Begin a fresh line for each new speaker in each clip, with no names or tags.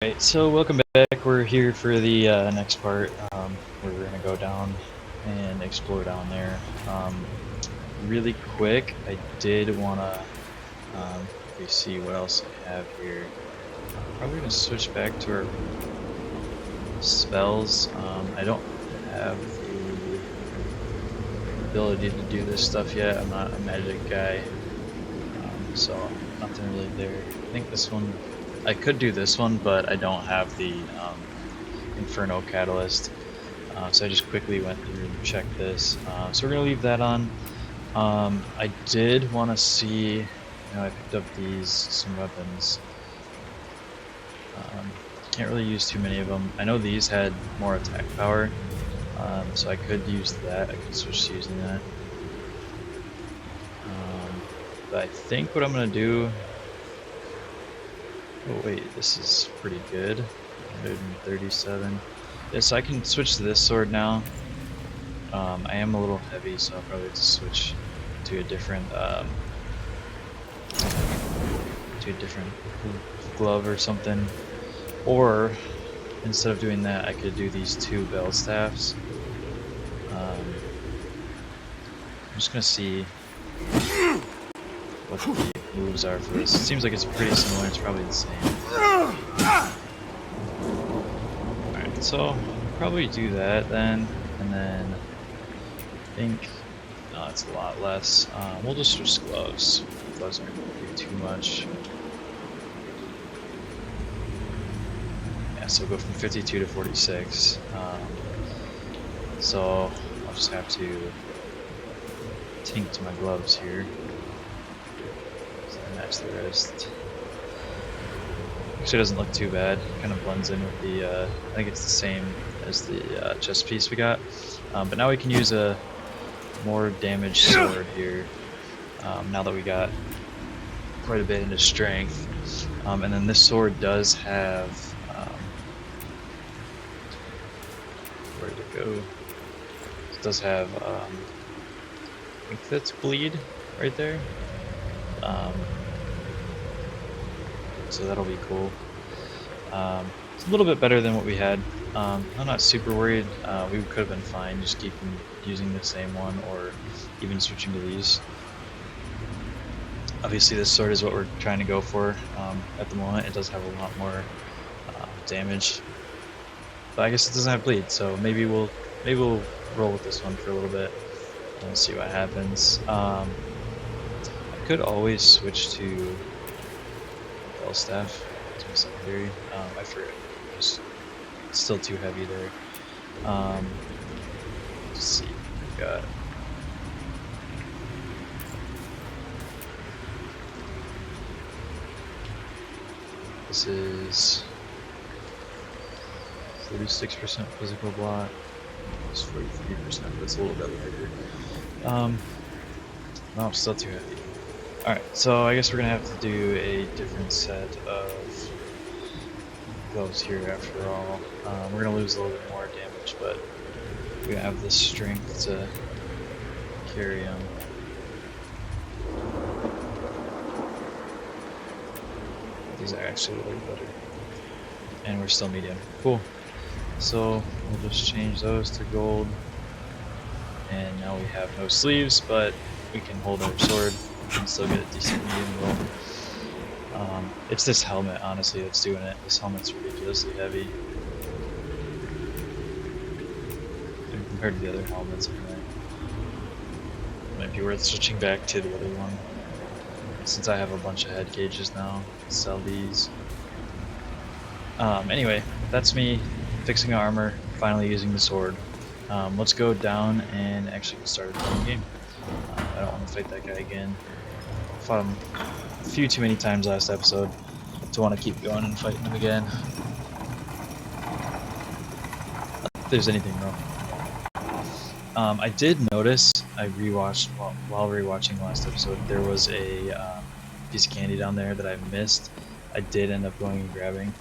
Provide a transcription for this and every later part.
Alright, so welcome back. We're here for the next part. Where we're gonna go down and explore down there. Really quick, I did wanna let me see what else I have here. Probably gonna switch back to our spells. I don't have the ability to do this stuff yet. I'm not a magic guy, so nothing really there. I think this one, I could do this one, but I don't have the Inferno Catalyst. So I just quickly went through and checked this. So we're gonna leave that on. I did want to see, I picked up some weapons. Can't really use too many of them. I know these had more attack power, so I could use that. I could switch to using that. But I think what I'm gonna do. Oh wait, this is pretty good. 137. Yeah, so I can switch to this sword now. I am a little heavy, so I'll probably have to switch to a different glove or something. Or instead of doing that, I could do these two bell staffs. I'm just gonna see what the moves are for this. It seems like it's pretty similar. It's probably the same. Alright, so probably do that then, and then I think it's a lot less. We'll just switch gloves. Gloves aren't going to do too much. Yeah, so go from 52 to 46. So I'll just have to tink to my gloves here. So I match the wrist. Actually, doesn't look too bad. Kind of blends in with the. I think it's the same as the chest piece we got. But now we can use a more damaged sword here. Now that we got quite a bit into strength, and then this sword does have. Where did it go? It does have. I think that's bleed right there. So that'll be cool. It's a little bit better than what we had. I'm not super worried. We could have been fine just keeping using the same one or even switching to these. Obviously this sword is what we're trying to go for at the moment. It does have a lot more damage, but I guess it doesn't have bleed, so maybe we'll roll with this one for a little bit and see what happens. I could always switch to bell staff. That's my secondary. I forget. Just still too heavy there. Let's see. We've got. This is 46% physical block. It's 43%, but it's a little bit lighter. No, still too heavy. Alright, so I guess we're gonna have to do a different set of gloves here after all. We're gonna lose a little bit more damage, but we're gonna have the strength to carry them. These are actually a little better. And we're still medium. Cool. So we'll just change those to gold. And now we have no sleeves, but we can hold our sword and still get a decent medium roll. It's this helmet, honestly, that's doing it. This helmet's ridiculously heavy. And compared to the other helmets, anyway. Might be worth switching back to the other one. Since I have a bunch of head gauges now, sell these. Anyway, that's me fixing armor, finally using the sword. Let's go down and actually get started playing the game. I don't want to fight that guy again. I fought him a few too many times last episode to want to keep going and fighting him again. Not if there's anything wrong. I did notice, I rewatched, while rewatching the last episode, there was a piece of candy down there that I missed. I did end up going and grabbing.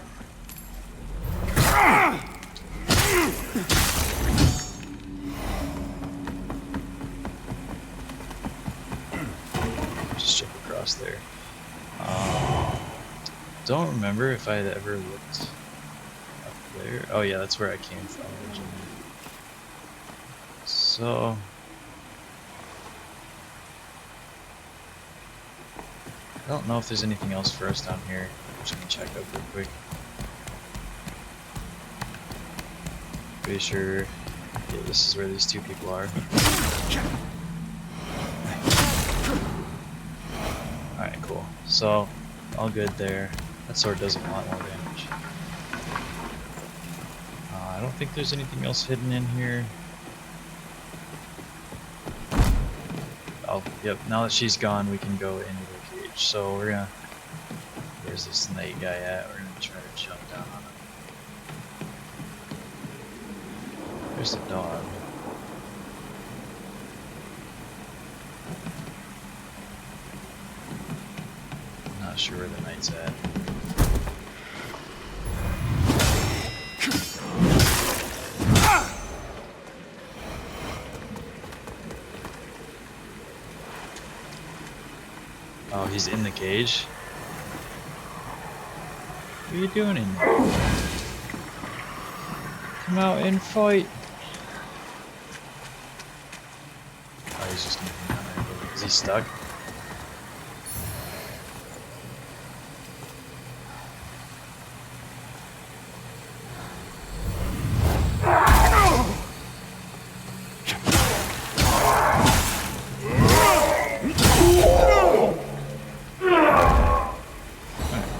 Just jump across there. Don't remember if I had ever looked Oh yeah, that's where I came from originally. So I don't know if there's anything else for us down here. I'm just gonna check up real quick. Pretty sure, yeah, this is where these two people are. Alright, cool. So, all good there. That sword does a lot more damage. I don't think there's anything else hidden in here. Oh, yep, now that she's gone, we can go into the cage. So we're gonna... Where's this night guy at? We're gonna try to jump down on him. There's the dog. I'm not sure where the knight's at. Oh, he's in the cage? What are you doing in there? Come out and fight! Oh, he's just gonna come down there. Is he stuck?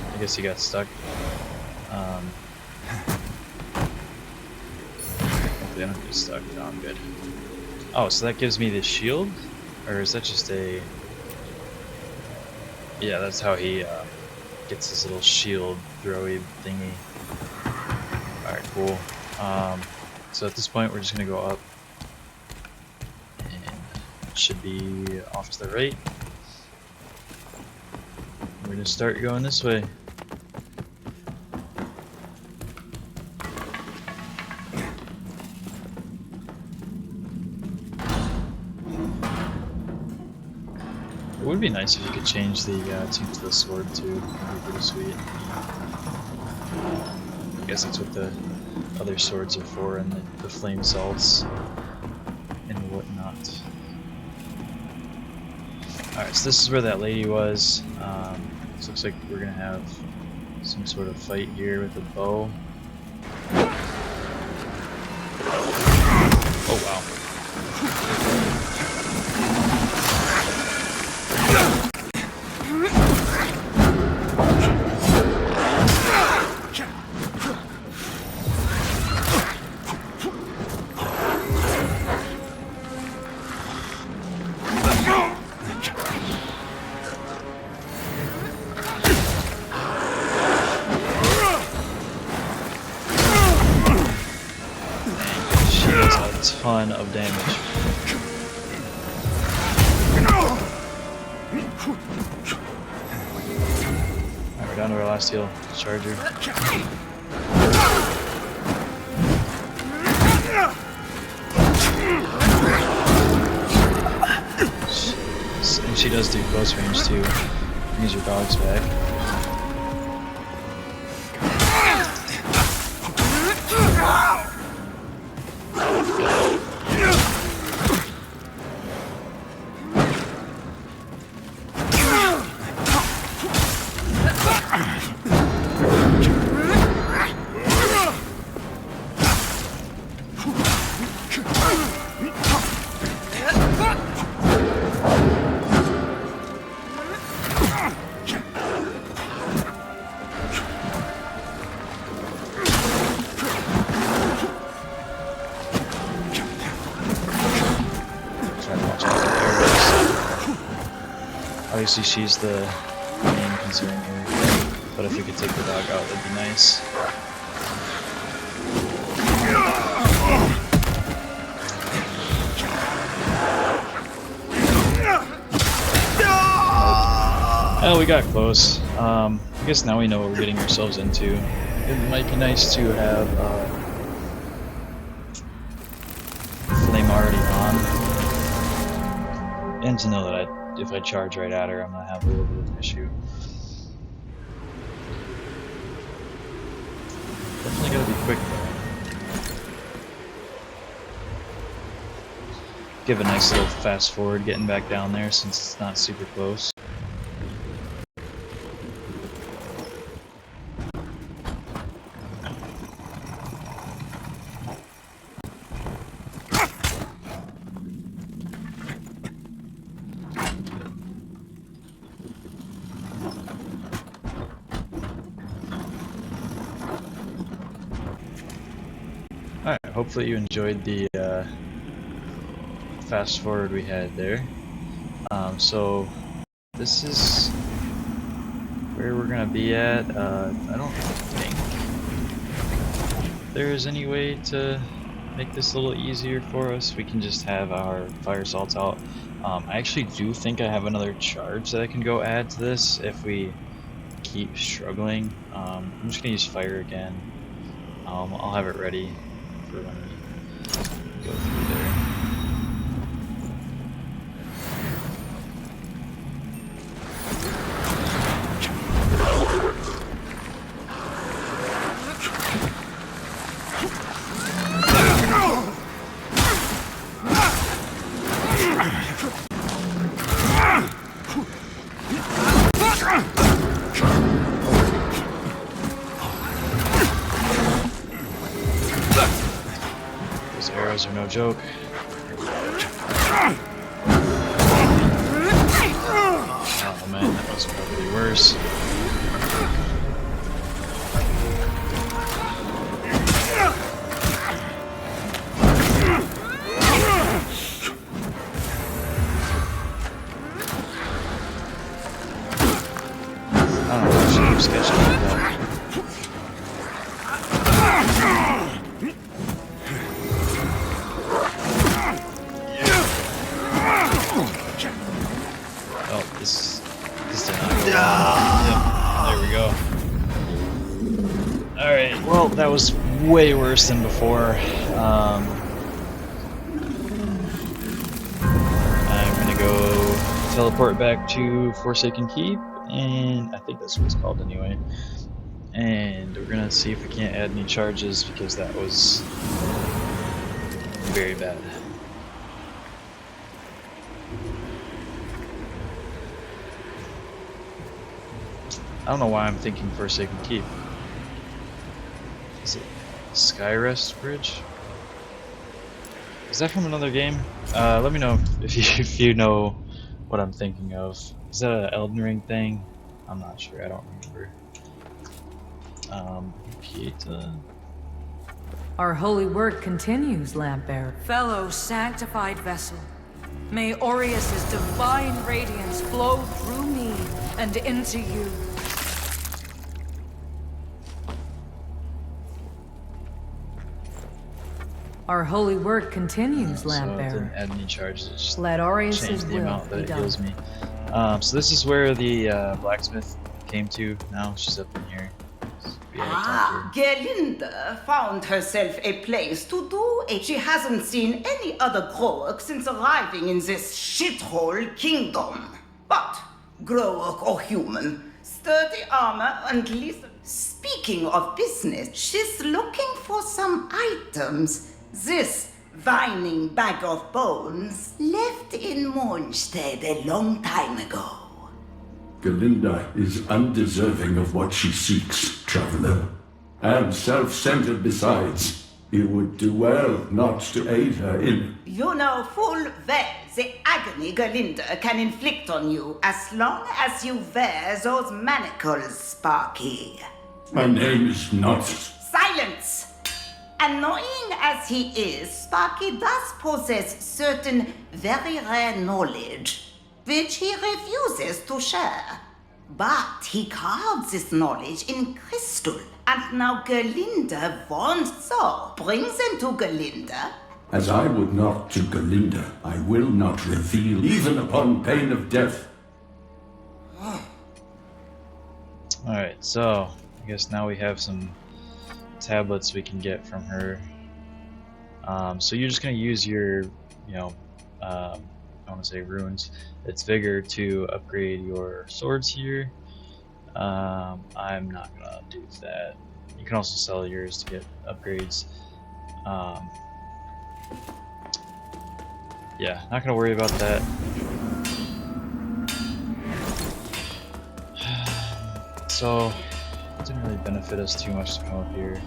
I guess he got stuck. Hopefully I don't get stuck. No, I'm good. Oh, so that gives me the shield? Or is that just a... Yeah, that's how he gets his little shield throwy thingy. Alright, cool. So at this point we're just gonna go up. And it should be off to the right. We're gonna start going this way. It would be nice if you could change the tune to the sword too. That'd be pretty sweet. I guess that's what the other swords are for, and the flame salts and whatnot. Alright, so this is where that lady was. This looks like we're gonna have some sort of fight here with a bow. Oh wow. Ton of damage. Alright, we're down to our last heal. Charger. And she does do close range too. Brings your dogs back. Obviously she's the main concern here, but if we could take the dog out, that'd be nice. Oh, we got close. I guess now we know what we're getting ourselves into. It might be nice to have flame already on, and to know that if I charge right at her, I'm gonna have a little bit of an issue. Definitely gotta be quick though. give a nice little fast forward getting back down there since it's not super close. Alright, hopefully you enjoyed the fast forward we had there. So this is where we're gonna be at. I don't think there is any way to make this a little easier for us. We can just have our fire salts out. I actually do think I have another charge that I can go add to this if we keep struggling. I'm just gonna use fire again. I'll have it ready for when we go through there. Those arrows are no joke. Oh man, that was probably worse. I don't know if she keeps catching me with that. Oh, this did not go well. Yep, there we go. Alright, well, that was way worse than before. I'm gonna go teleport back to Forsaken Keep, and I think that's what it's called anyway. And we're gonna see if we can't add any charges because that was very bad. I don't know why I'm thinking Forsaken Keep. Is it Skyrest Bridge? Is that from another game? Let me know if you know what I'm thinking of. Is that an Elden Ring thing? I'm not sure. I don't remember. Pieta.
Our holy work continues, Lampbearer.
Fellow sanctified vessel, may Aureus's divine radiance flow through me and into you.
Our holy work continues,
So it didn't
Lampbearer.
add any charges. It just
Let
changed
Aureus's
the
will
amount that
be
it
done.
heals me. So this is where the blacksmith came to now. She's up in here. We had to talk to her.
Gerlinda found herself a place to do it. She hasn't seen any other Groak since arriving in this shithole kingdom. But, Groak or human, sturdy armor and lethal. Speaking of business, she's looking for some items. This vining bag of bones left in Mornstead a long time ago.
Galinda is undeserving of what she seeks, traveler. And self-centered besides. You would do well not to aid her in...
You know full well the agony Galinda can inflict on you as long as you wear those manacles, Sparky.
My name is not...
Silence! Annoying as he is, Sparky does possess certain very rare knowledge, which he refuses to share. But he carved this knowledge in crystal, and now Galinda wants so. Brings him to Galinda.
As I would not to Galinda, I will not reveal, even upon pain of death.
Alright, so I guess now we have some tablets we can get from her. So you're just gonna use your, I want to say runes. It's vigor to upgrade your swords here. I'm not gonna do that. You can also sell yours to get upgrades. Yeah, not gonna worry about that. So, it didn't really benefit us too much to come up here.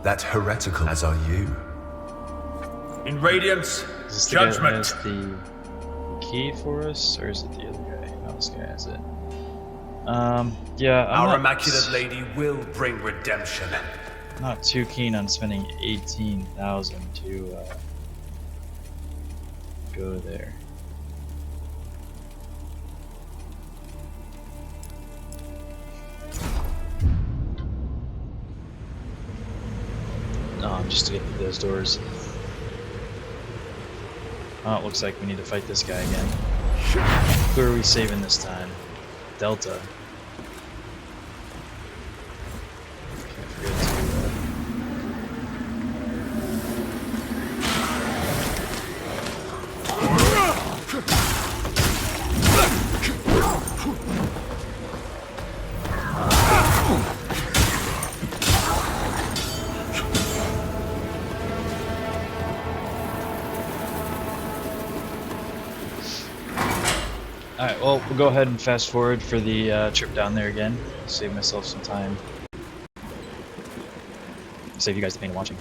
That heretical as are you. In Radiance,
Is this the guy that
judgment.
has the key for us, or is it the other guy? No, this guy has it. Yeah, I'm
Our
not,
Immaculate Lady will bring redemption.
not too keen on spending 18,000 to go there. Just to get through those doors. Oh, it looks like we need to fight this guy again. Who are we saving this time? Delta. Can't forget Alright, well, we'll go ahead and fast forward for the trip down there again. Save myself some time. Save you guys the pain of watching.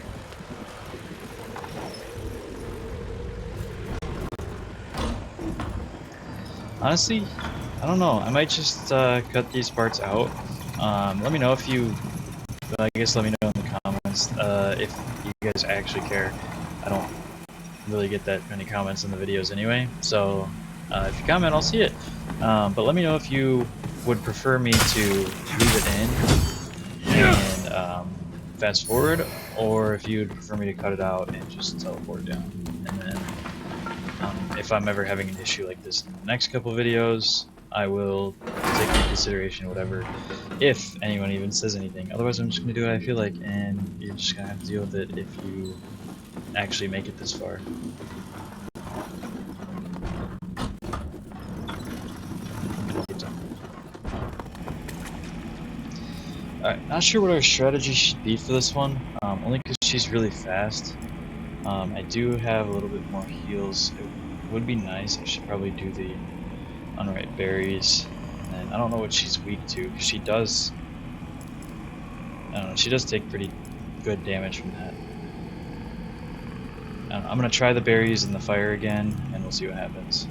Honestly, I don't know. I might just cut these parts out. Let me know if you... I guess let me know in the comments if you guys actually care. I don't really get that many comments in the videos anyway, so... if you comment, I'll see it. But let me know if you would prefer me to leave it in and fast forward, or if you'd prefer me to cut it out and just teleport down. And then, if I'm ever having an issue like this in the next couple videos, I will take into consideration whatever, if anyone even says anything. Otherwise, I'm just going to do what I feel like, and you're just going to have to deal with it if you actually make it this far. Alright, not sure what our strategy should be for this one, only because she's really fast. I do have a little bit more heals. It would be nice. I should probably do the unripe berries. And I don't know what she's weak to, because she does... I don't know, she does take pretty good damage from that. I don't know, I'm going to try the berries and the fire again, and we'll see what happens.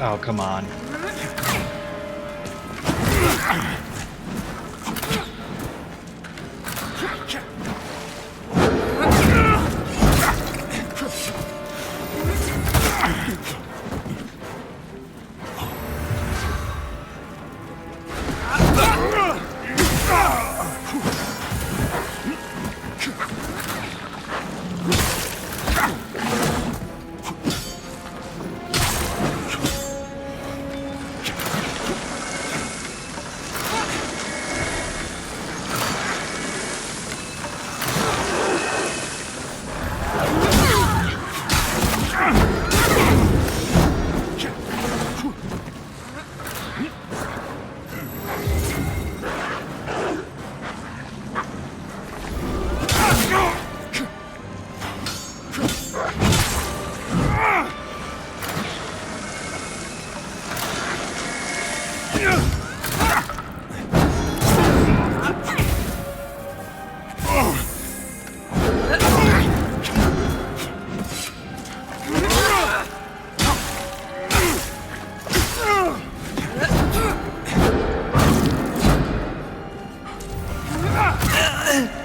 Oh, come on.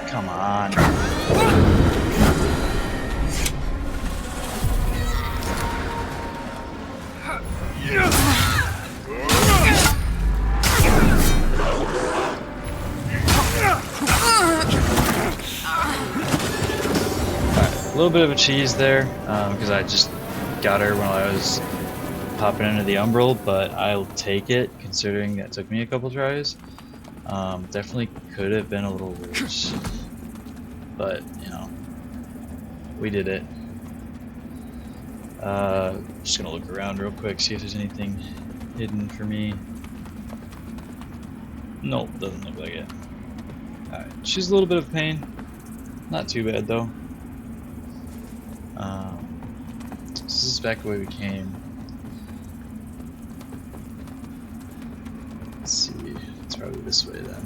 Come on. little bit of a cheese there, because I just got her when I was popping into the Umbral, but I'll take it considering that took me a couple tries. Definitely could have been a little worse, but you know, we did it. Just gonna look around real quick, see if there's anything hidden for me. Nope, doesn't look like it. Alright, she's a little bit of pain. Not too bad though. This is back the way we came. Let's see, it's probably this way then.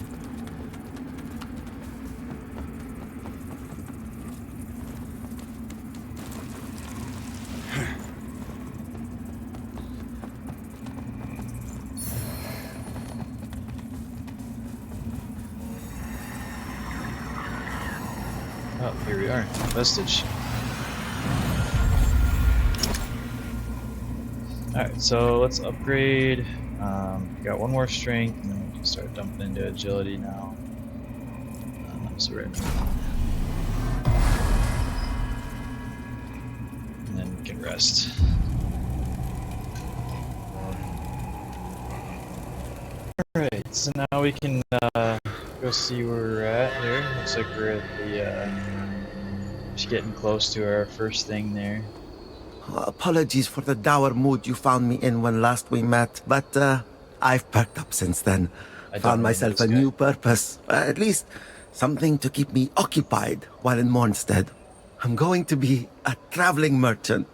Oh, here we are. Vestige. Alright, so let's upgrade. Got one more strength, and then we can start dumping into agility now. So we're at 9. And then we can rest. Alright, so now we can go see where we're at here. Looks like we're at the, just getting close to our first thing there.
Apologies for the dour mood you found me in when last we met, but I've perked up since then. Found myself a new purpose, at least something to keep me occupied while in Mornstead. I'm going to be a traveling merchant.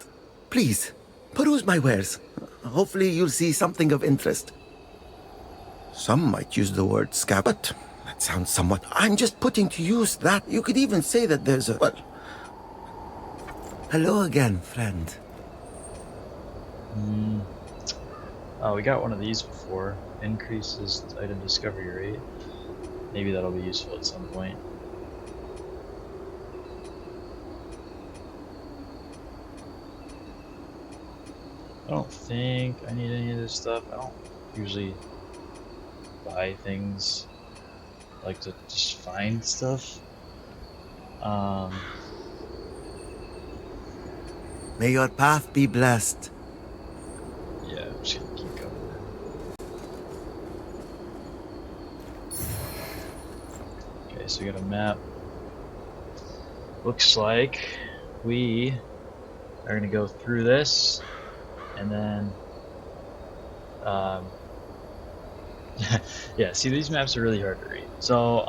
Please, peruse my wares. Hopefully you'll see something of interest. Some might use the word scab, but that sounds somewhat... I'm just putting to use that. You could even say that there's a... Well... Hello again, friend.
Oh, we got one of these before. Increases item discovery rate. Maybe that'll be useful at some point. I don't think I need any of this stuff. I don't usually buy things. I like to just find stuff.
May your path be blessed.
Yeah, I'm just gonna keep going. Okay, so we got a map. Looks like we are gonna go through this, and then, yeah. See, these maps are really hard to read. So,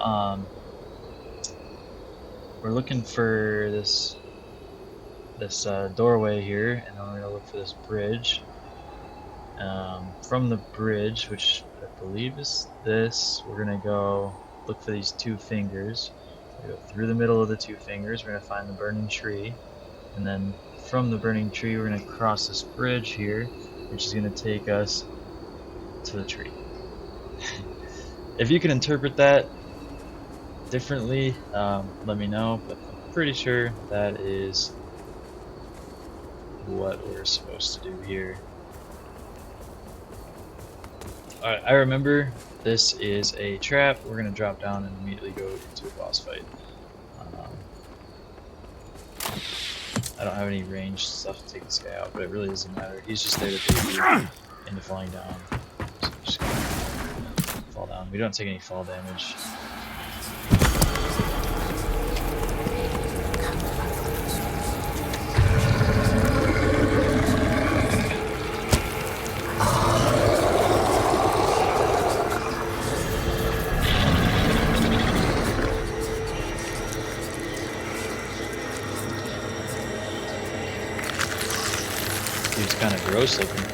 we're looking for this doorway here, and then we're gonna look for this bridge. From the bridge, which I believe is this, we're gonna go look for these 2 fingers. We go through the middle of the 2 fingers. We're gonna find the burning tree, and then from the burning tree, we're gonna cross this bridge here, which is gonna take us to the tree. If you can interpret that differently, let me know. But I'm pretty sure that is what we're supposed to do here. Alright, I remember this is a trap. We're gonna drop down and immediately go into a boss fight. I don't have any ranged stuff to take this guy out, but it really doesn't matter. He's just there to bait you into falling down. So I'm just gonna fall down. We don't take any fall damage. Dude's kind of gross looking.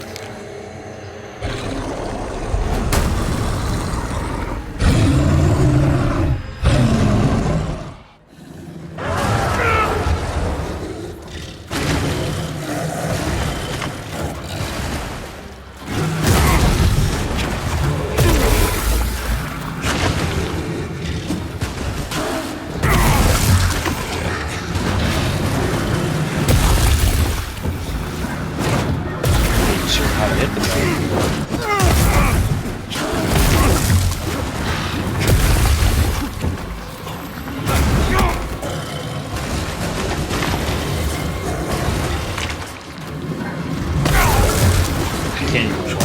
Can't even walk.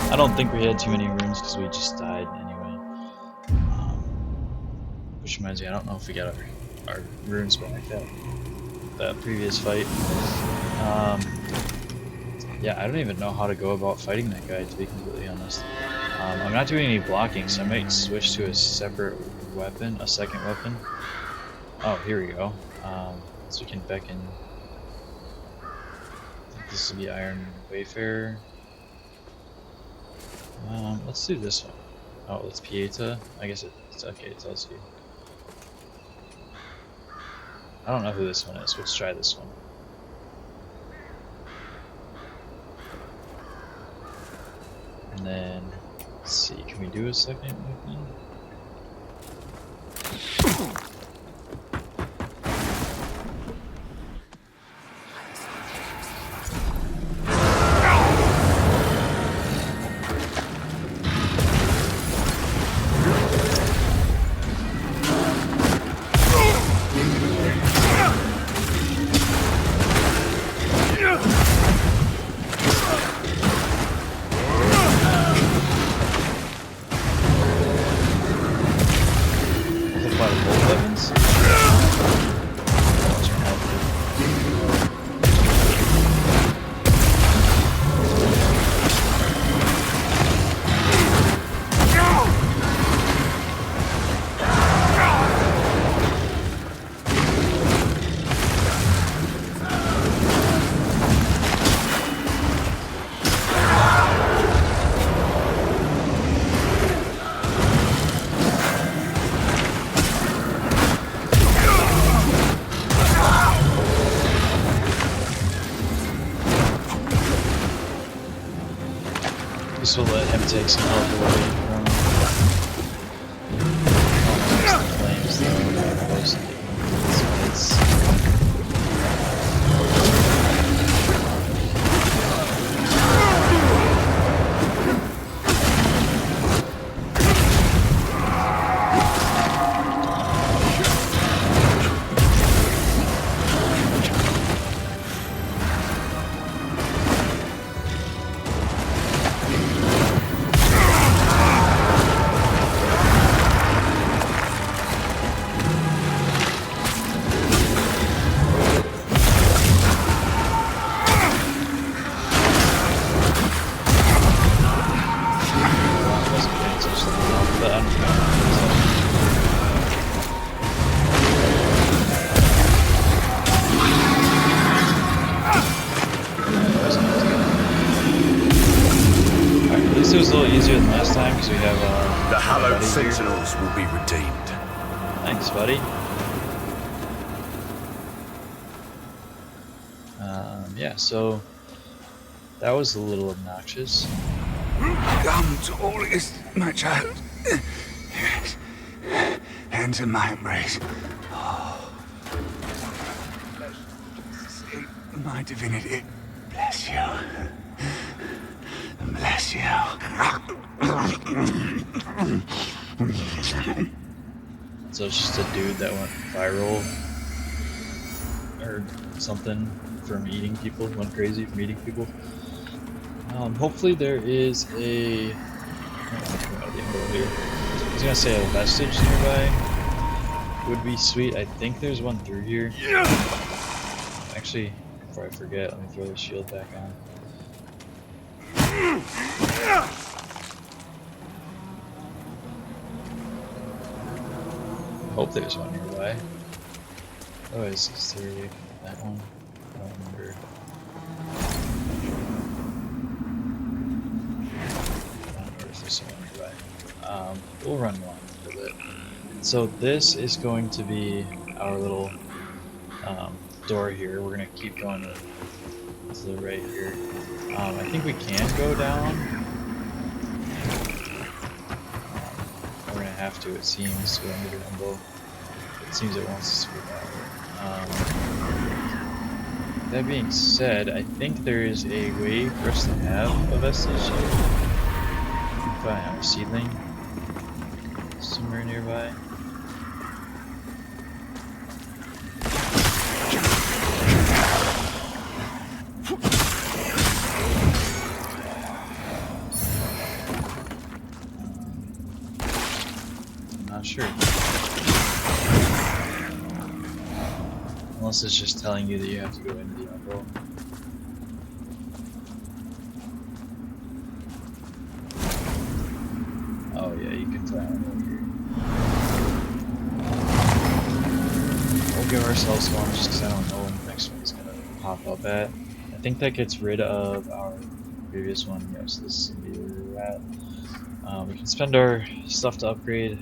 I don't think we had too many runes because we just died anyway. Which reminds me, I don't know if we got our runes back that previous fight. Yeah, I don't even know how to go about fighting that guy, to be completely honest. I'm not doing any blocking, so I might switch to a separate weapon, a second weapon. Oh, here we go. So we can beckon. I think this will be Iron Wayfarer. Let's do this one. Oh, it's Pt6. I guess it's okay, it tells you. I don't know who this one is. Let's try this one. And then, let's see, can we do a second weapon? This will let him take some health away from the flames, though. Close to getting these fights. easier than last time because we have
The hallowed
buddy here.
sentinels will be redeemed.
Thanks, buddy. Yeah, so that was a little obnoxious.
Come to Aureus, my child. Yes. Enter my embrace. Oh. My divinity, bless you. Bless you.
So it's just a dude that went viral or something from eating people, went crazy from eating people. Hopefully there is a, I was gonna say a vestige nearby. Would be sweet. I think there's one through here. Actually, before I forget, let me throw the shield back on. Hope there's one nearby. Oh, is there that one? I don't remember. I don't know if there's someone nearby. We'll run along a little bit. So this is going to be our little door here. We're gonna keep going to the right here. I think we can go down. We're gonna have to, it seems, go into the rumble. It seems it wants us to go that way. That being said, I think there is a way for us to have a vestige. If I have a seedling somewhere nearby. Sure. Unless it's just telling you that you have to go into the umbrella. Oh yeah, you can fly on over here. We'll give ourselves one just because I don't know when the next one's gonna pop up at. I think that gets rid of our previous one. Yes, this is gonna be where we're at. We can spend our stuff to upgrade.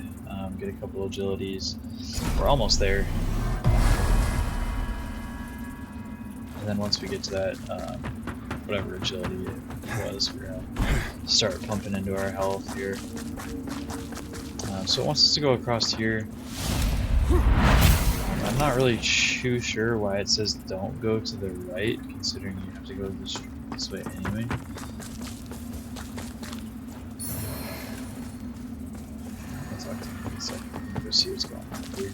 Get a couple agilities. We're almost there. And then once we get to that, whatever agility it was, we're gonna start pumping into our health here. So it wants us to go across here. I'm not really too sure why it says don't go to the right, considering you have to go this way anyway. So go see what's going on here.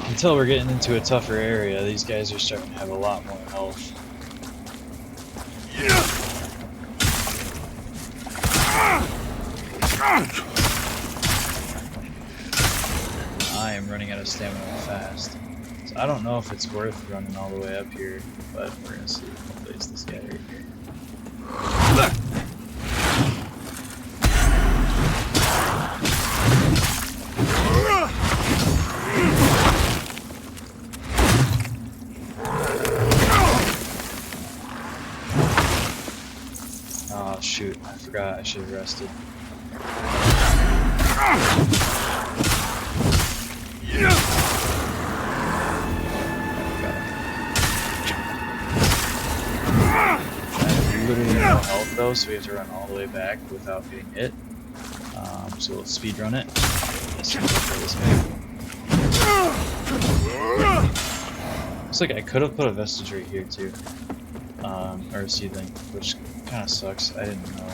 Until we're getting into a tougher area, these guys are starting to have a lot more health. I am running out of stamina fast. So I don't know if it's worth running all the way up here, but we're gonna see. Hopefully it's this guy right here. Oh shoot, I forgot I should have rested. Literally no health though, so we have to run all the way back without getting hit. So we'll speed run it. This looks like I could have put a vestige right here too, or a seedling, which kind of sucks. I didn't know.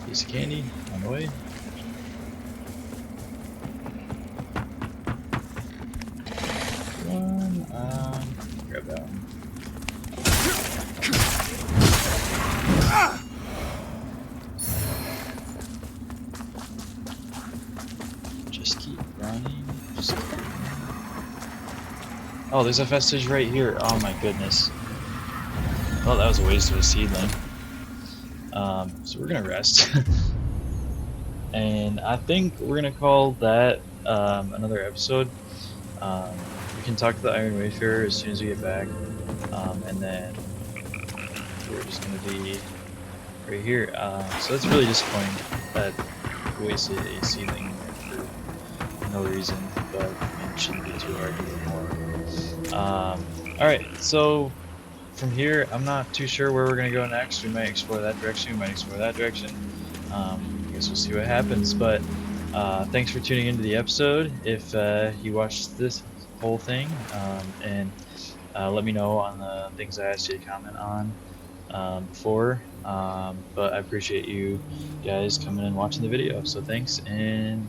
Piece of candy on the way. Grab that one. Just keep running. Just keep running. Oh, there's a vestige right here. Oh my goodness. Well, that was a waste of a seedling. So we're gonna rest. And I think we're gonna call that another episode. We can talk to the Iron Wayfarer as soon as we get back. And then we're just gonna be right here. So that's really disappointing that we wasted a seedling for no reason, but it shouldn't be too hard to get more. Alright, so from here, I'm not too sure where we're going to go next. We might explore that direction, we might explore that direction. I guess we'll see what happens, but thanks for tuning into the episode. If you watched this whole thing, and let me know on the things I asked you to comment on before, but I appreciate you guys coming and watching the video, so thanks, and